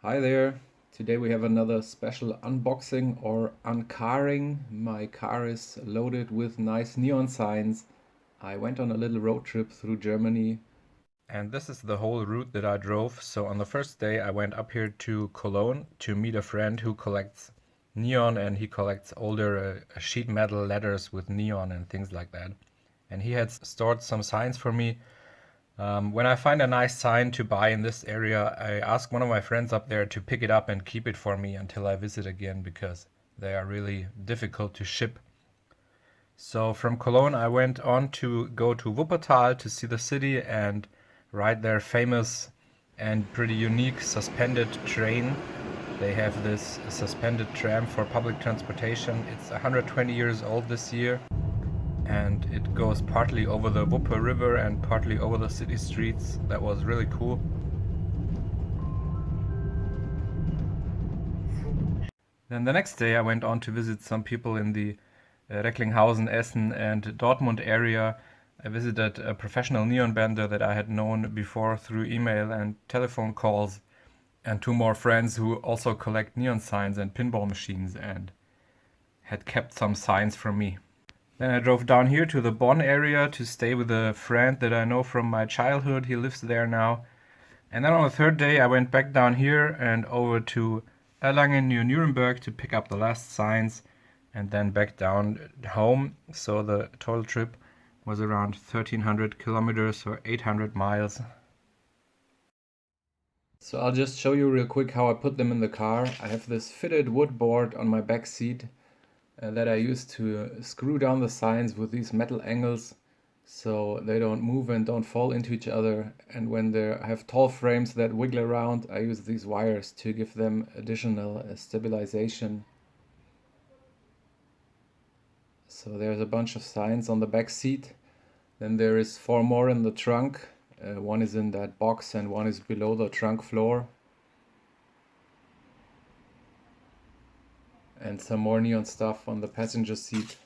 Hi there. Today we have another special unboxing or uncarring. My car is loaded with nice neon signs. I went on a little road trip through Germany. And this is the whole route that I drove. So on the first day I went up here to Cologne to meet a friend who collects neon, and he collects older sheet metal letters with neon and things like that. And he had stored some signs for me. When I find a nice sign to buy in this area, I ask one of my friends up there to pick it up and keep it for me until I visit again because they are really difficult to ship. So from Cologne, I went on to go to Wuppertal to see the city and ride their famous and pretty unique suspended train. They have this suspended tram for public transportation. It's 120 years old this year, and it goes partly over the Wupper River and partly over the city streets. That was really cool. Then the next day I went on to visit some people in the Recklinghausen, Essen and Dortmund area. I visited a professional neon bender that I had known before through email and telephone calls, and two more friends who also collect neon signs and pinball machines and had kept some signs from me. Then I drove down here to the Bonn area to stay with a friend that I know from my childhood. He lives there now. And then on the third day I went back down here and over to Erlangen near Nuremberg to pick up the last signs and then back down home. So the total trip was around 1300 kilometers or 800 miles. So I'll just show you real quick how I put them in the car. I have this fitted wood board on my back seat that I use to screw down the signs with these metal angles so they don't move and don't fall into each other. And when they have tall frames that wiggle around, I use these wires to give them additional stabilization. So there's a bunch of signs on the back seat. Then there is four more in the trunk. One is in that box and one is below the trunk floor. And some more neon stuff on the passenger seat.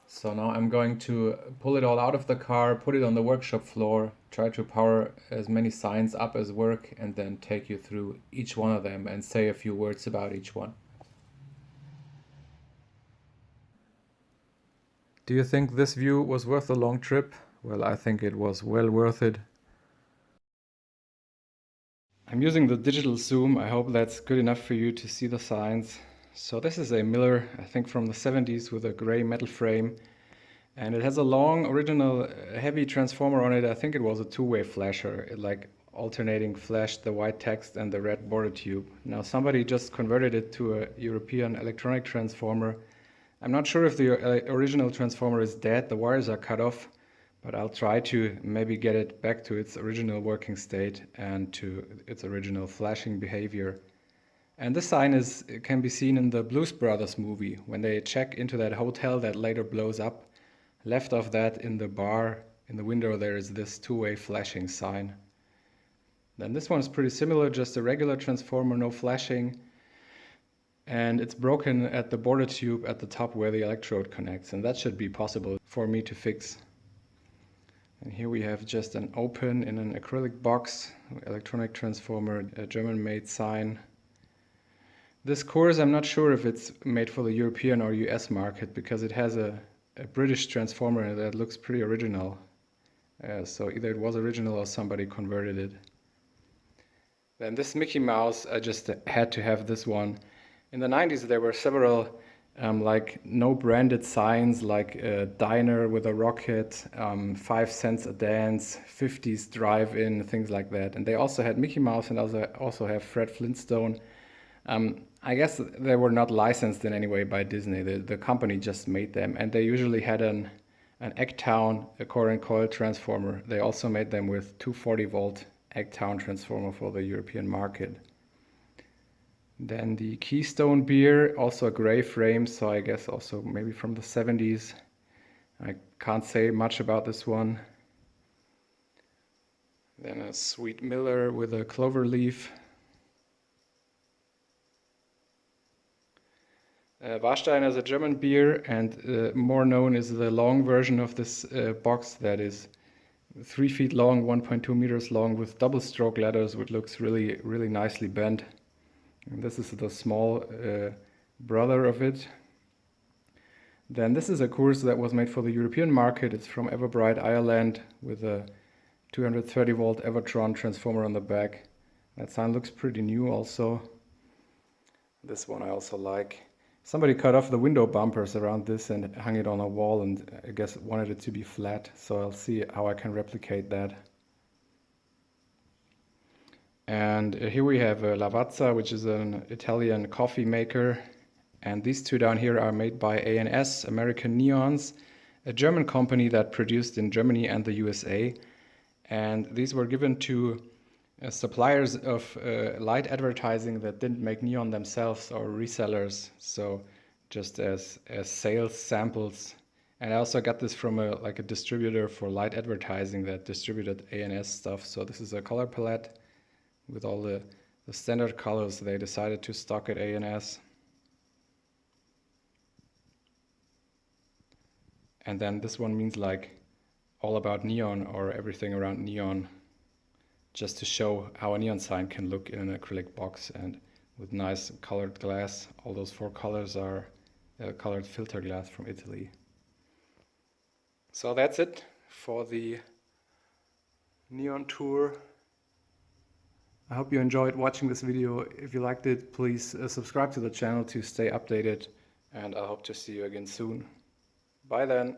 So now I'm going to pull it all out of the car, put it on the workshop floor, try to power as many signs up as work, and then take you through each one of them and say a few words about each one. Do you think this view was worth the long trip? Well, I think it was well worth it. I'm using the digital zoom. I hope that's good enough for you to see the signs. So this is a Miller, I think from the 70s, with a gray metal frame. And it has a long original heavy transformer on it. I think it was a two-way flasher. It like alternating flashed the white text and the red border tube. Now somebody just converted it to a European electronic transformer. I'm not sure if the original transformer is dead. The wires are cut off, but I'll try to maybe get it back to its original working state and to its original flashing behavior. And this sign can be seen in the Blues Brothers movie when they check into that hotel that later blows up. Left of that in the bar, in the window, there is this two-way flashing sign. Then this one is pretty similar, just a regular transformer, no flashing. And it's broken at the border tube at the top where the electrode connects, and that should be possible for me to fix. And here we have just an open in an acrylic box, electronic transformer, a German-made sign. This course, I'm not sure if it's made for the European or US market because it has a British transformer that looks pretty original. So either it was original or somebody converted it. Then this Mickey Mouse, I just had to have this one. In the 90s there were several like no branded signs like a diner with a rocket, 5 cents a dance, 50s drive-in, things like that. And they also had Mickey Mouse and also have Fred Flintstone. I guess they were not licensed in any way by Disney. The company just made them, and they usually had an Eggtown a core and coil transformer. They also made them with 240-volt Eggtown transformer for the European market. Then the Keystone beer, also a gray frame, so I guess also maybe from the 70s. I can't say much about this one. Then a Sweet Miller with a clover leaf. Warstein is a German beer, and more known is the long version of this box that is 3 feet long, 1.2 meters long, with double stroke letters, which looks really, really nicely bent. And this is the small brother of it. Then this is a course that was made for the European market. It's from Everbright, Ireland, with a 230 volt Evertron transformer on the back. That sign looks pretty new also. This one I also like. Somebody cut off the window bumpers around this and hung it on a wall, and I guess wanted it to be flat, so I'll see how I can replicate that. And here we have Lavazza, which is an Italian coffee maker. And these two down here are made by A&S, American Neons, a German company that produced in Germany and the USA. And these were given to suppliers of light advertising that didn't make neon themselves, or resellers, so just as sales samples. And I also got this from a distributor for light advertising that distributed A&S stuff. So this is a color palette with all the standard colors they decided to stock at A&S. And then this one means like all about neon, or everything around neon, just to show how a neon sign can look in an acrylic box and with nice colored glass. All those 4 colors are colored filter glass from Italy. So that's it for the neon tour. I hope you enjoyed watching this video. If you liked it, please subscribe to the channel to stay updated, and I hope to see you again soon. Bye then.